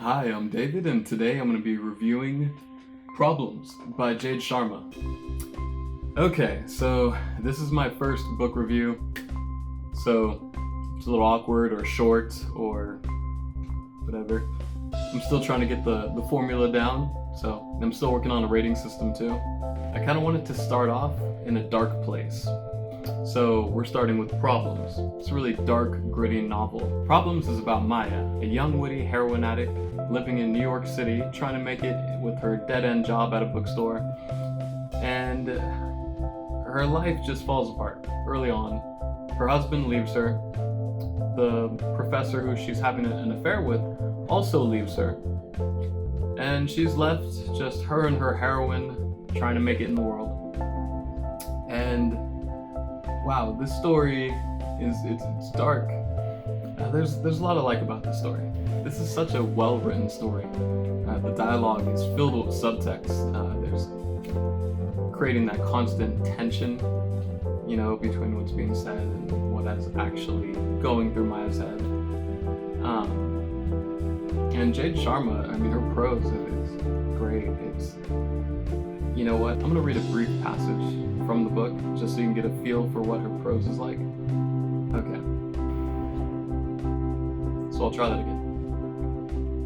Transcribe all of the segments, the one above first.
Hi, I'm David, and today I'm going to be reviewing Problems by Jade Sharma. Okay, so this is my first book review, so it's a little awkward or short or whatever. I'm still trying to get the formula down, so I'm still working on a rating system too. I kind of wanted to start off in a dark place. So we're starting with Problems. It's a really dark, gritty novel. Problems is about Maya, a young, witty heroin addict living in New York City, trying to make it with her dead-end job at a bookstore. And her life just falls apart early on. Her husband leaves her. The professor who she's having an affair with also leaves her. And she's left just her and her heroin trying to make it in the world. And wow, this story it's dark. There's a lot I like about this story. This is such a well-written story. The dialogue is filled with subtext. There's creating that constant tension, between what's being said and what is actually going through Maya's head. And Jade Sharma, her prose is great. You know what? I'm gonna read a brief passage from the book just so you can get a feel for what her prose is like. Okay. So I'll try that again.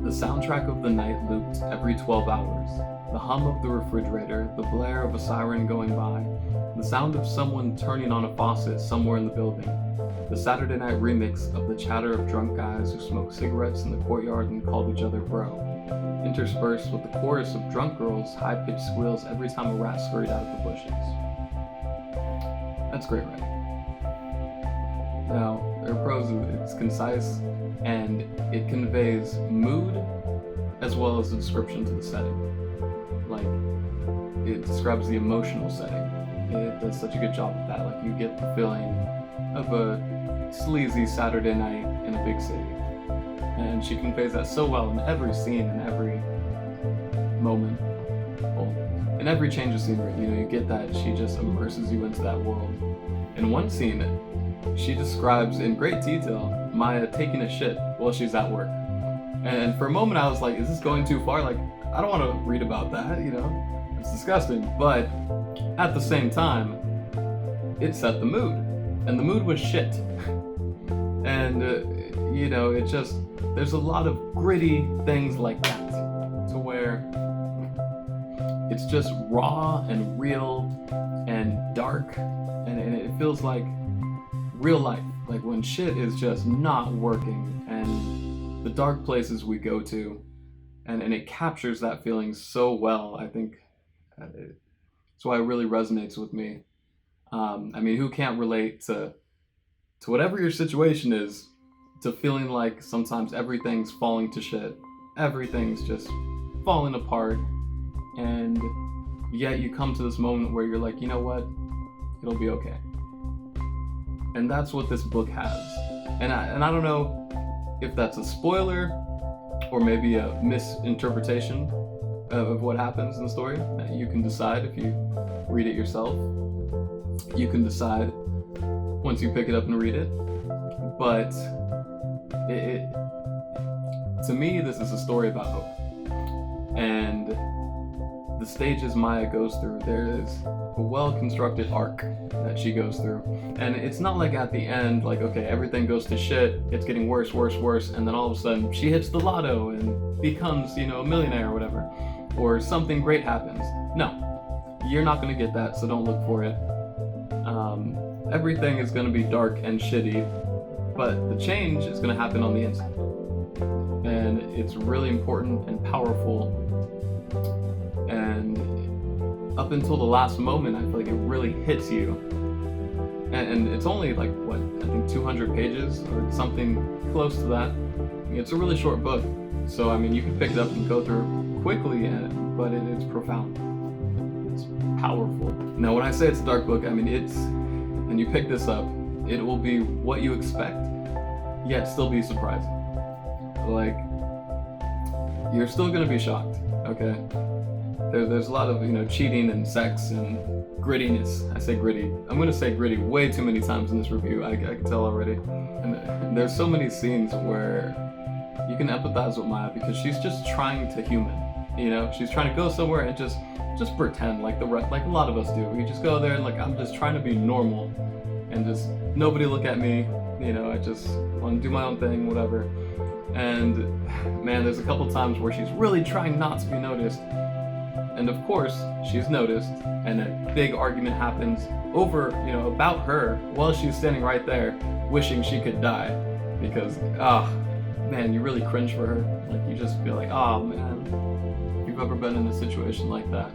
The soundtrack of the night looped every 12 hours. The hum of the refrigerator, the blare of a siren going by, the sound of someone turning on a faucet somewhere in the building, the Saturday night remix of the chatter of drunk guys who smoked cigarettes in the courtyard and called each other bro, interspersed with the chorus of drunk girls' high-pitched squeals every time a rat scurried out of the bushes. That's great, right? Now, her prose is concise, and it conveys mood as well as a description to the setting. Like, it describes the emotional setting. It does such a good job with that. Like, you get the feeling of a sleazy Saturday night in a big city. And she conveys that so well in every scene, in every moment. Well, in every change of scenery, you get that she just immerses you into that world. In one scene, she describes in great detail Maya taking a shit while she's at work. And for a moment I was like, is this going too far? Like, I don't want to read about that, It's disgusting. But at the same time, it set the mood. And the mood was shit. And, it just, there's a lot of gritty things like that. To where it's just raw and real and dark. And it feels like real life. Like when shit is just not working and the dark places we go to. And it captures that feeling so well. I think that's why it really resonates with me. Who can't relate to whatever your situation is, to feeling like sometimes everything's falling to shit. Everything's just falling apart. And yet you come to this moment where you're like, you know what? It'll be okay. And that's what this book has. And I don't know if that's a spoiler or maybe a misinterpretation of what happens in the story. You can decide if you read it yourself. You can decide once you pick it up and read it. But to me, this is a story about hope. And the stages Maya goes through, there is a well-constructed arc that she goes through. And it's not like at the end, like, okay, everything goes to shit, it's getting worse, and then all of a sudden she hits the lotto and becomes, a millionaire or whatever. Or something great happens. No, you're not gonna get that, so don't look for it. Everything is gonna be dark and shitty, but the change is gonna happen on the inside. And it's really important and powerful. And up until the last moment, I feel like it really hits you. And it's only like, 200 pages or something close to that. It's a really short book. So, you can pick it up and go through quickly, but it's profound. It's powerful. Now, when I say it's a dark book, and you pick this up, it will be what you expect, yet still be surprising. Like, you're still gonna be shocked, okay? There's a lot of, cheating and sex and grittiness. I say gritty. I'm gonna say gritty way too many times in this review. I can tell already. And there's so many scenes where You can empathize with Maya because she's just trying to human. You know, she's trying to go somewhere and just pretend like like a lot of us do. We just go there and like, I'm just trying to be normal and just nobody look at me. You know, I just want to do my own thing, whatever. And man, there's a couple times where she's really trying not to be noticed. And of course, she's noticed, and a big argument happens over, you know, about her while she's standing right there, wishing she could die. Because, man, you really cringe for her. Like, you just feel like, man, if you've ever been in a situation like that,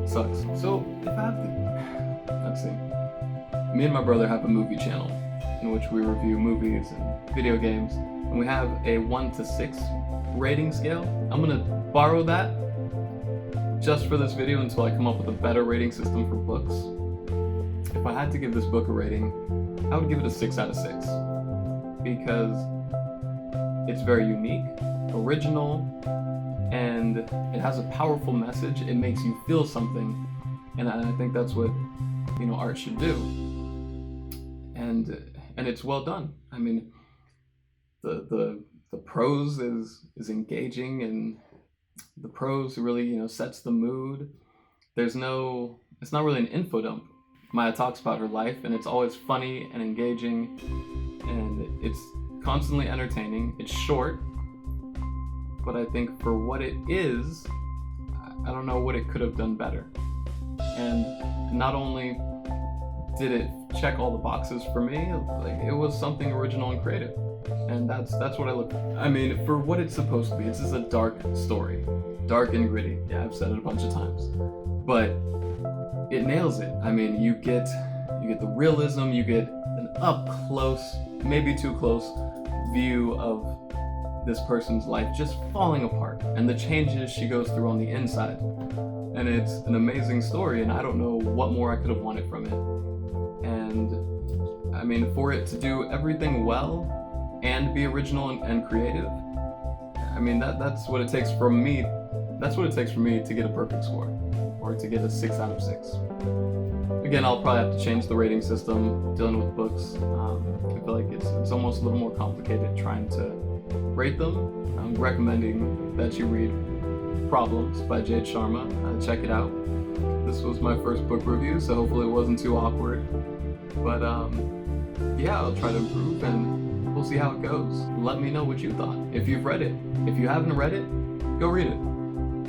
sucks. So, if I have to, let's see. Me and my brother have a movie channel in which we review movies and video games, and we have a 1 to 6 rating scale. I'm gonna borrow that just for this video until I come up with a better rating system for books. If I had to give this book a rating, I would give it a 6 out of 6 because it's very unique, original, and it has a powerful message. It makes you feel something, and I think that's what, you know, art should do. And it's well done. I mean, the prose is engaging, and the prose really, you know, sets the mood. It's not really an info dump. Maya talks about her life, and it's always funny and engaging, and it's constantly entertaining. It's short, but I think for what it is, I don't know what it could have done better. And not only did it check all the boxes for me, like, it was something original and creative. And that's what I look for. I mean, for what it's supposed to be, this is a dark story. Dark and gritty. Yeah, I've said it a bunch of times. But it nails it. I mean, you get the realism, you get an up close, maybe too close view of this person's life just falling apart and the changes she goes through on the inside. And it's an amazing story, and I don't know what more I could have wanted from it. And I mean, for it to do everything well and be original and creative, I mean, that's what it takes from me. That's what it takes for me to get a perfect score, or to get a 6 out of 6. Again, I'll probably have to change the rating system dealing with books. I feel like it's almost a little more complicated trying to rate them. I'm recommending that you read Problems by Jade Sharma. Check it out. This was my first book review, so hopefully it wasn't too awkward. But yeah, I'll try to improve, and we'll see how it goes. Let me know what you thought. If you've read it. If you haven't read it, go read it.